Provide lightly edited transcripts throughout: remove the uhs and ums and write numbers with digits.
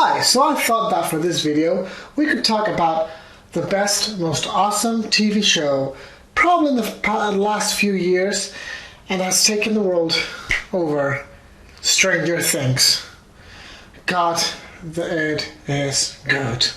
Hi, so I thought that for this video we could talk about the best, most awesome TV show probably in the last few years and has taken the world over, Stranger Things. God, it is good.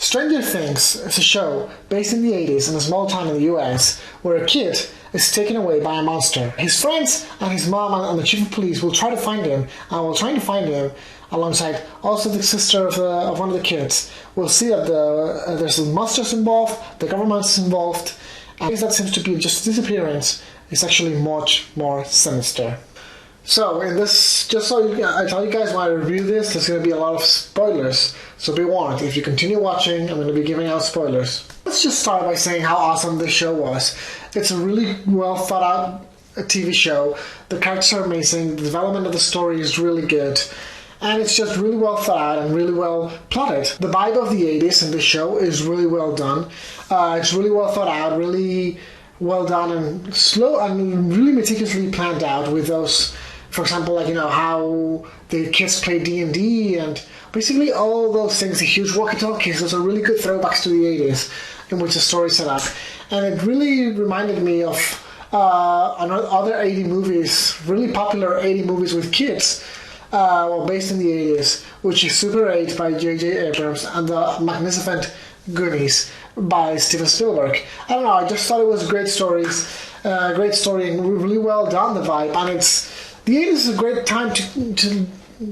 Stranger Things is a show based in the 80s in a small town in the US where a kid is taken away by a monster. His friends and his mom and the chief of police will try to find him, and while trying to find him, alongside also the sister of one of the kids, we'll see that there's monsters involved, the government's involved, and that seems to be just a disappearance is actually much more sinister. So, in this, just so I tell you guys when I review this, there's going to be a lot of spoilers. So be warned, if you continue watching, I'm going to be giving out spoilers. Let's just start by saying how awesome this show was. It's a really well thought out TV show. The characters are amazing, the development of the story is really good, and it's just really well thought out and really well plotted. The vibe of the 80s in this show is really well done. It's really well thought out, really well done and slow and really meticulously planned out with those. For example, how the kids play D&D and basically all those things, the huge walkie-talkies, those are really good throwbacks to the 80s in which the story set up. And it really reminded me of other 80 movies, really popular 80 movies with kids, based in the 80s, which is Super 8 by J.J. Abrams and the magnificent Goonies by Steven Spielberg. I don't know, I just thought it was great story and really well done, the vibe, and the 80s is a great time to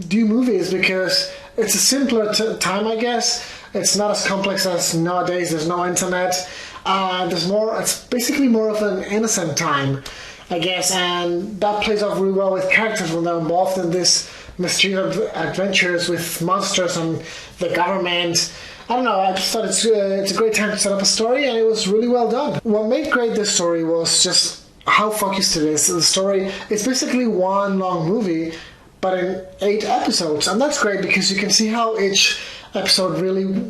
do movies because it's a simpler time, I guess. It's not as complex as nowadays. There's no internet. It's basically more of an innocent time, I guess, and that plays off really well with characters when they're involved in this mysterious adventures with monsters and the government. I don't know, I just thought it's a great time to set up a story, and it was really well done. What made great this story was just how focused it is. The story, it's basically one long movie, but in 8 episodes. And that's great because you can see how each episode really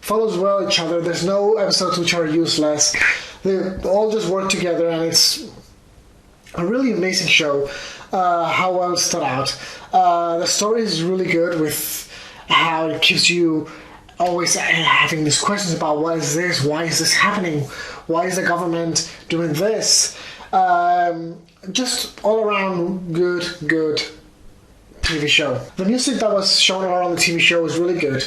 follows well each other. There's no episodes which are useless. They all just work together, and it's a really amazing show, how well it's thought out. The story is really good with how it keeps you always having these questions about what is this, why is this happening, why is the government doing this. Just all around good TV show. The music that was shown around the TV show is really good.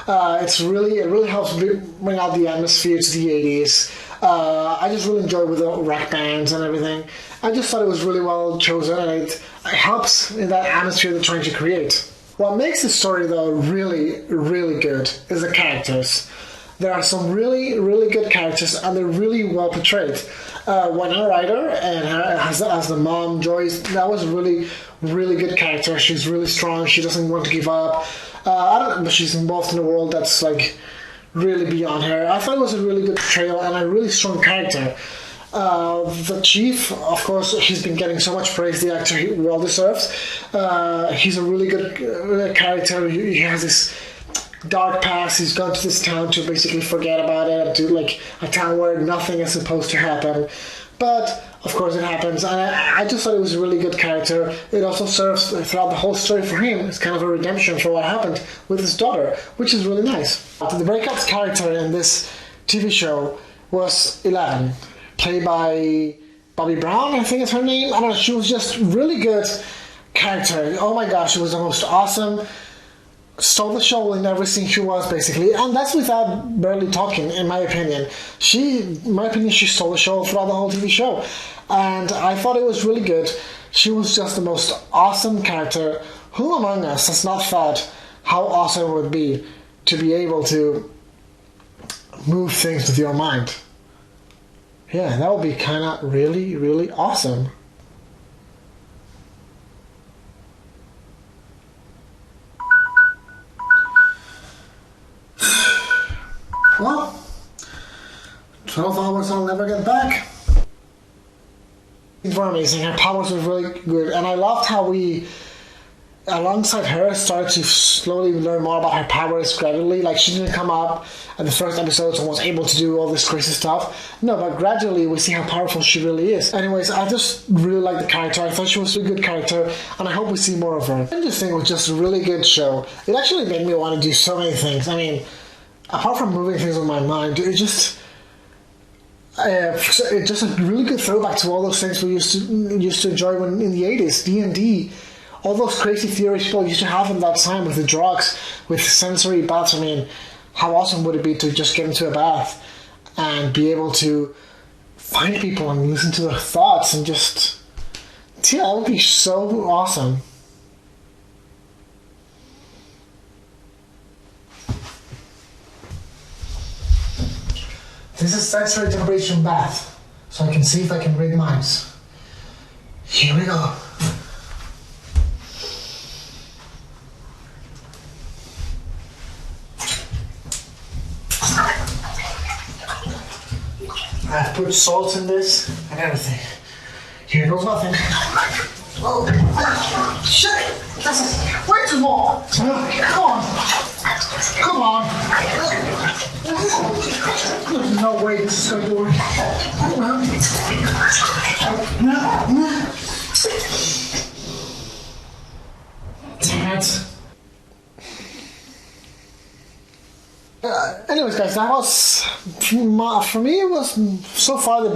It really helps bring out the atmosphere to the 80s. I just really enjoyed with the rock bands and everything. I just thought it was really well chosen, and it helps in that atmosphere they're trying to create. What makes the story, though, really, really good is the characters. There are some really, really good characters, and they're really well portrayed. Winona Ryder and as the mom, Joyce, that was a really, really good character. She's really strong. She doesn't want to give up. I don't know, but she's involved in a world that's really beyond her. I thought it was a really good portrayal and a really strong character. The chief, of course, he's been getting so much praise. The actor he well deserves. He's a really good character. He has this dark past. He's gone to this town to basically forget about it, and to a town where nothing is supposed to happen. But of course it happens, and I just thought it was a really good character. It also serves throughout the whole story for him. It's kind of a redemption for what happened with his daughter, which is really nice. The breakout character in this TV show was 11, played by Bobby Brown, I think is her name. I don't know, she was just really good character. Oh my gosh, she was the most awesome. Stole the show in every scene she was, basically, and that's without barely talking, in my opinion. She stole the show throughout the whole TV show, and I thought it was really good. She was just the most awesome character. Who among us has not thought how awesome it would be to be able to move things with your mind? Yeah, that would be kind of really, really awesome. Well, 12 hours I'll never get back. Things were amazing. Her powers were really good, and I loved how we alongside her, started to slowly learn more about her powers gradually. Like, she didn't come up at the first episodes and was able to do all this crazy stuff. No, but gradually we see how powerful she really is. Anyways, I just really like the character. I thought she was a good character, and I hope we see more of her. This thing was just a really good show. It actually made me want to do so many things. I mean, apart from moving things with my mind, it's just a really good throwback to all those things we used to enjoy when in the 80s, D&D. All those crazy theories people used to have in that time with the drugs, with sensory baths. I mean, how awesome would it be to just get into a bath and be able to find people and listen to their thoughts and just... Yeah, that would be so awesome. This is sensory deprivation bath, so I can see if I can read minds. Here we go. I've put salt in this and everything. Here goes nothing. Oh, shit! This is way too small. Come on. Come on. There's no way this is going to work. Damn it. Anyways, guys, that was, for me, it was so far the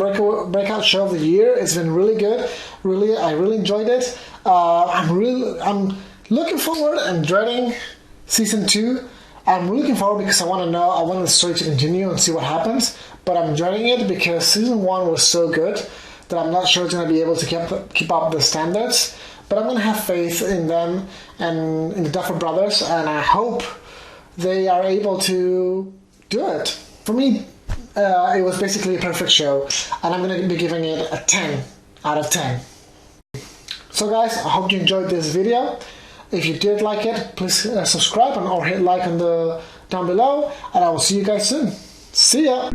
breakout show of the year. It's been really good. I really enjoyed it. I'm looking forward and dreading season 2. I'm looking forward because I want the story to continue and see what happens. But I'm dreading it because season 1 was so good that I'm not sure it's going to be able to keep up the standards. But I'm going to have faith in them and in the Duffer Brothers, and I hope they are able to do it. For me, it was basically a perfect show, and I'm going to be giving it a 10 out of 10. So guys, I hope you enjoyed this video. If you did like it, please subscribe or hit like down below, and I will see you guys soon. See ya!